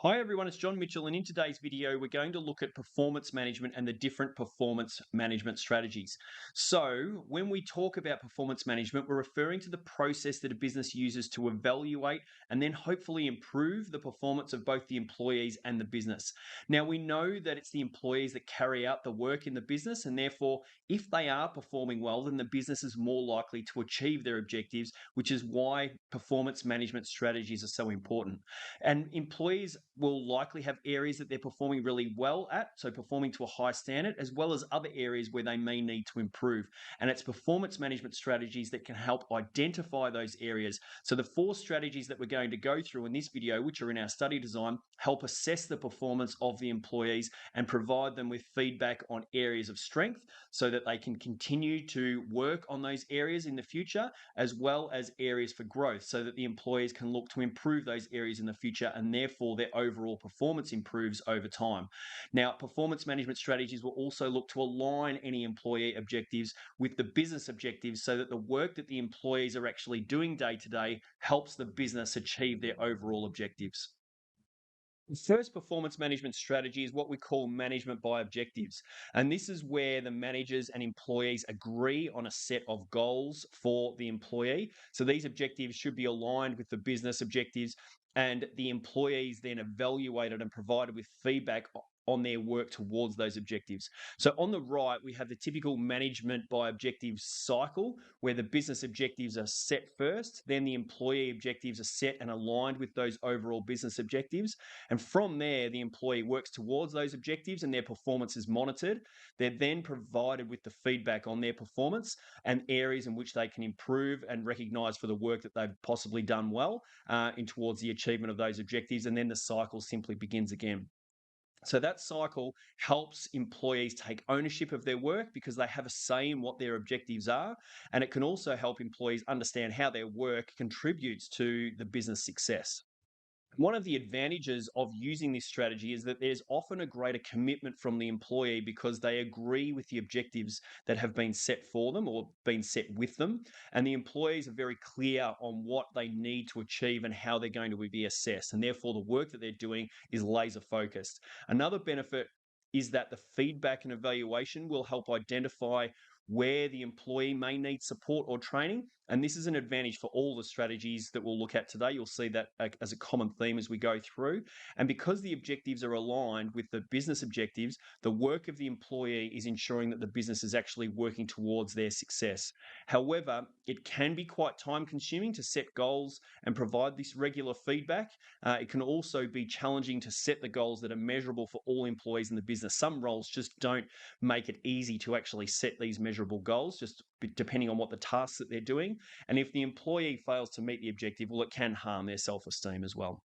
Hi everyone, it's John Mitchell, and in today's video, we're going to look at performance management and the different performance management strategies. So, when we talk about performance management, we're referring to the process that a business uses to evaluate and then hopefully improve the performance of both the employees and the business. Now, we know that it's the employees that carry out the work in the business, and therefore, if they are performing well, then the business is more likely to achieve their objectives, which is why performance management strategies are so important. And employees will likely have areas that they're performing really well at, so performing to a high standard, as well as other areas where they may need to improve. And it's performance management strategies that can help identify those areas. So the four strategies that we're going to go through in this video, which are in our study design, help assess the performance of the employees and provide them with feedback on areas of strength so that they can continue to work on those areas in the future, as well as areas for growth so that the employees can look to improve those areas in the future and therefore their overall performance improves over time. Now, performance management strategies will also look to align any employee objectives with the business objectives so that the work that the employees are actually doing day to day helps the business achieve their overall objectives. The first performance management strategy is what we call management by objectives. And this is where the managers and employees agree on a set of goals for the employee. So these objectives should be aligned with the business objectives, and the employees then evaluated and provided with feedback on their work towards those objectives. So on the right, we have the typical management by objectives cycle where the business objectives are set first, then the employee objectives are set and aligned with those overall business objectives. And from there, the employee works towards those objectives and their performance is monitored. They're then provided with the feedback on their performance and areas in which they can improve and recognize for the work that they've possibly done well in towards the achievement of those objectives. And then the cycle simply begins again. So that cycle helps employees take ownership of their work because they have a say in what their objectives are. And it can also help employees understand how their work contributes to the business success. One of the advantages of using this strategy is that there's often a greater commitment from the employee because they agree with the objectives that have been set for them or been set with them. And the employees are very clear on what they need to achieve and how they're going to be assessed. And therefore, the work that they're doing is laser focused. Another benefit is that the feedback and evaluation will help identify where the employee may need support or training. And this is an advantage for all the strategies that we'll look at today. You'll see that as a common theme as we go through. And because the objectives are aligned with the business objectives, the work of the employee is ensuring that the business is actually working towards their success. However, it can be quite time consuming to set goals and provide this regular feedback. It can also be challenging to set the goals that are measurable for all employees in the business. Some roles just don't make it easy to actually set these measurable goals, just depending on what the tasks that they're doing. And if the employee fails to meet the objective, well, it can harm their self esteem as well.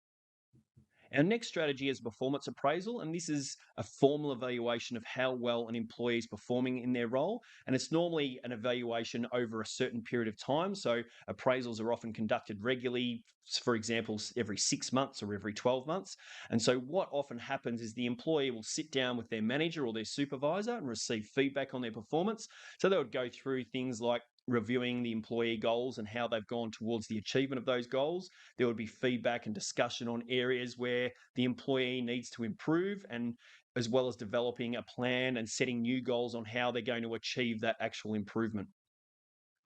Our next strategy is performance appraisal, and this is a formal evaluation of how well an employee is performing in their role. And it's normally an evaluation over a certain period of time. So appraisals are often conducted regularly, for example, every 6 months or every 12 months. And so what often happens is the employee will sit down with their manager or their supervisor and receive feedback on their performance. So they would go through things like reviewing the employee goals and how they've gone towards the achievement of those goals. There would be feedback and discussion on areas where the employee needs to improve, and as well as developing a plan and setting new goals on how they're going to achieve that actual improvement.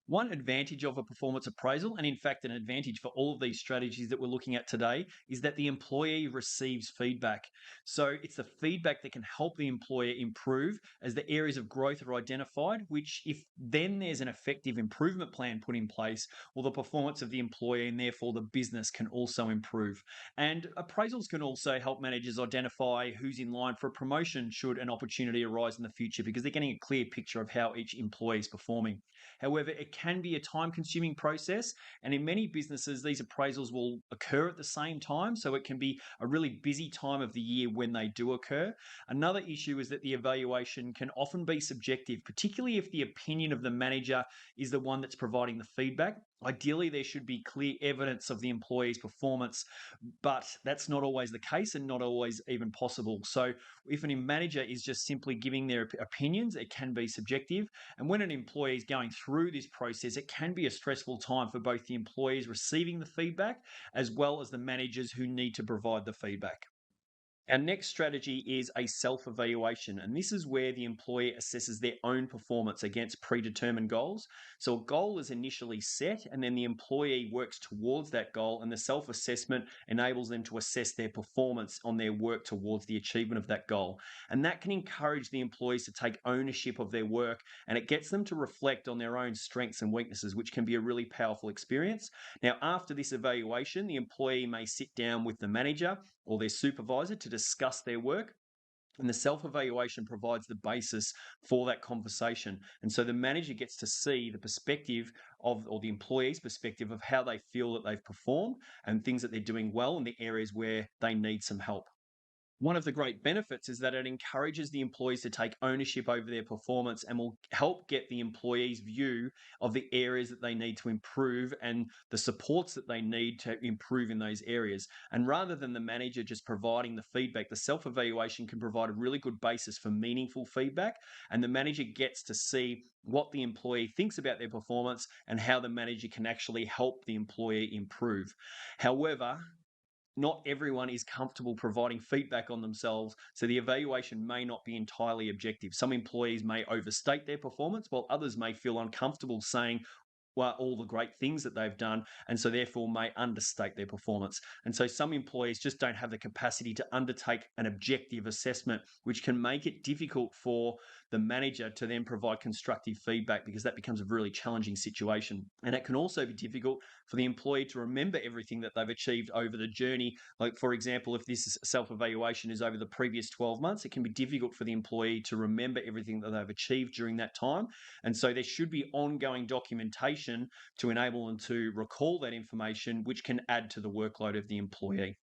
One advantage of a performance appraisal, and in fact, an advantage for all of these strategies that we're looking at today, is that the employee receives feedback. So it's the feedback that can help the employer improve as the areas of growth are identified, which, if then there's an effective improvement plan put in place, well, the performance of the employee and therefore the business can also improve. And appraisals can also help managers identify who's in line for a promotion should an opportunity arise in the future because they're getting a clear picture of how each employee is performing. However, it can be a time consuming process. And in many businesses, these appraisals will occur at the same time. So it can be a really busy time of the year when they do occur. Another issue is that the evaluation can often be subjective, particularly if the opinion of the manager is the one that's providing the feedback. Ideally, there should be clear evidence of the employee's performance, but that's not always the case and not always even possible. So, if a manager is just simply giving their opinions, it can be subjective. And when an employee is going through this process, it can be a stressful time for both the employees receiving the feedback as well as the managers who need to provide the feedback. Our next strategy is a self evaluation, and this is where the employee assesses their own performance against predetermined goals. So, a goal is initially set, and then the employee works towards that goal, and the self assessment enables them to assess their performance on their work towards the achievement of that goal. And that can encourage the employees to take ownership of their work, and it gets them to reflect on their own strengths and weaknesses, which can be a really powerful experience. Now, after this evaluation, the employee may sit down with the manager or their supervisor to discuss their work. And the self evaluation provides the basis for that conversation. And so the manager gets to see the perspective of, or the employee's perspective of how they feel that they've performed and things that they're doing well and the areas where they need some help. One of the great benefits is that it encourages the employees to take ownership over their performance and will help get the employees' view of the areas that they need to improve and the supports that they need to improve in those areas. And rather than the manager just providing the feedback, the self evaluation can provide a really good basis for meaningful feedback. And the manager gets to see what the employee thinks about their performance and how the manager can actually help the employee improve. However, not everyone is comfortable providing feedback on themselves, so the evaluation may not be entirely objective. Some employees may overstate their performance, while others may feel uncomfortable saying, well, all the great things that they've done, and so therefore may understate their performance. And so some employees just don't have the capacity to undertake an objective assessment, which can make it difficult for the manager to then provide constructive feedback because that becomes a really challenging situation. And it can also be difficult for the employee to remember everything that they've achieved over the journey. Like, for example, if this self evaluation is over the previous 12 months, it can be difficult for the employee to remember everything that they've achieved during that time. And so there should be ongoing documentation to enable them to recall that information, which can add to the workload of the employee.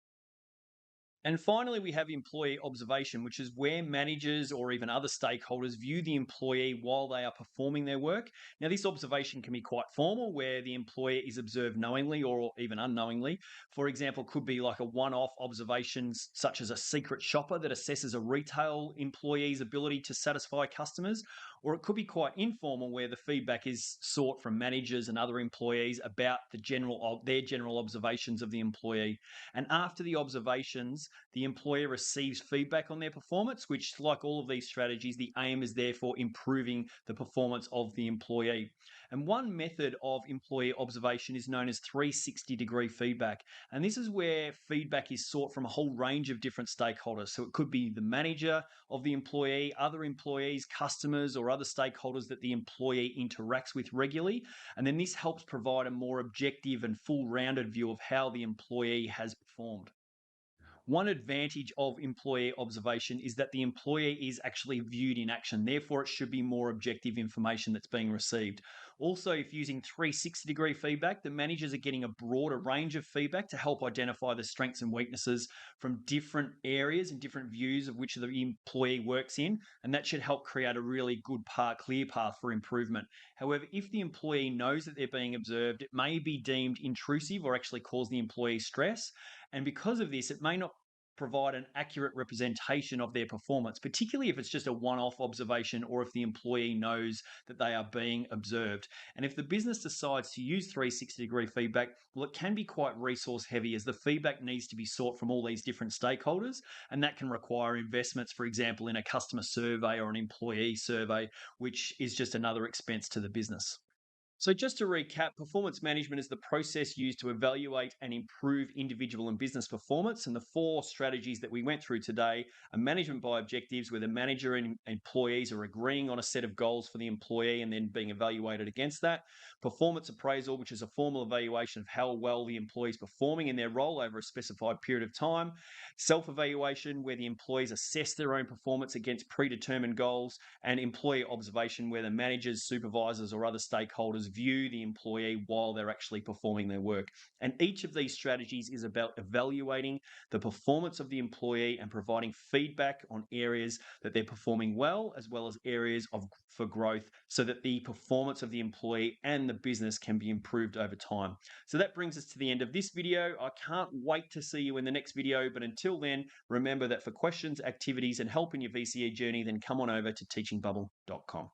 And finally, we have employee observation, which is where managers or even other stakeholders view the employee while they are performing their work. Now, this observation can be quite formal, where the employee is observed knowingly or even unknowingly. For example, could be like a one off observation, such as a secret shopper that assesses a retail employee's ability to satisfy customers. Or it could be quite informal, where the feedback is sought from managers and other employees about their general observations of the employee. And after the observations, the employer receives feedback on their performance, which, like all of these strategies, the aim is therefore improving the performance of the employee. And one method of employee observation is known as 360-degree feedback. And this is where feedback is sought from a whole range of different stakeholders. So it could be the manager of the employee, other employees, customers, or other stakeholders that the employee interacts with regularly. And then this helps provide a more objective and full rounded view of how the employee has performed. One advantage of employee observation is that the employee is actually viewed in action. Therefore, it should be more objective information that's being received. Also, if using 360-degree feedback, the managers are getting a broader range of feedback to help identify the strengths and weaknesses from different areas and different views of which the employee works in. And that should help create a really good clear path for improvement. However, if the employee knows that they're being observed, it may be deemed intrusive or actually cause the employee stress. And because of this, it may not provide an accurate representation of their performance, particularly if it's just a one off observation or if the employee knows that they are being observed. And if the business decides to use 360-degree feedback, well, it can be quite resource heavy as the feedback needs to be sought from all these different stakeholders. And that can require investments, for example, in a customer survey or an employee survey, which is just another expense to the business. So, just to recap, performance management is the process used to evaluate and improve individual and business performance. And the four strategies that we went through today are management by objectives, where the manager and employees are agreeing on a set of goals for the employee and then being evaluated against that. Performance appraisal, which is a formal evaluation of how well the employee is performing in their role over a specified period of time. Self evaluation, where the employees assess their own performance against predetermined goals. And employee observation, where the managers, supervisors, or other stakeholders view the employee while they're actually performing their work. And each of these strategies is about evaluating the performance of the employee and providing feedback on areas that they're performing well, as well as areas for growth, so that the performance of the employee and the business can be improved over time. So that brings us to the end of this video. I can't wait to see you in the next video, but until then, remember that for questions, activities, and help in your VCE journey, then come on over to teachingbubble.com.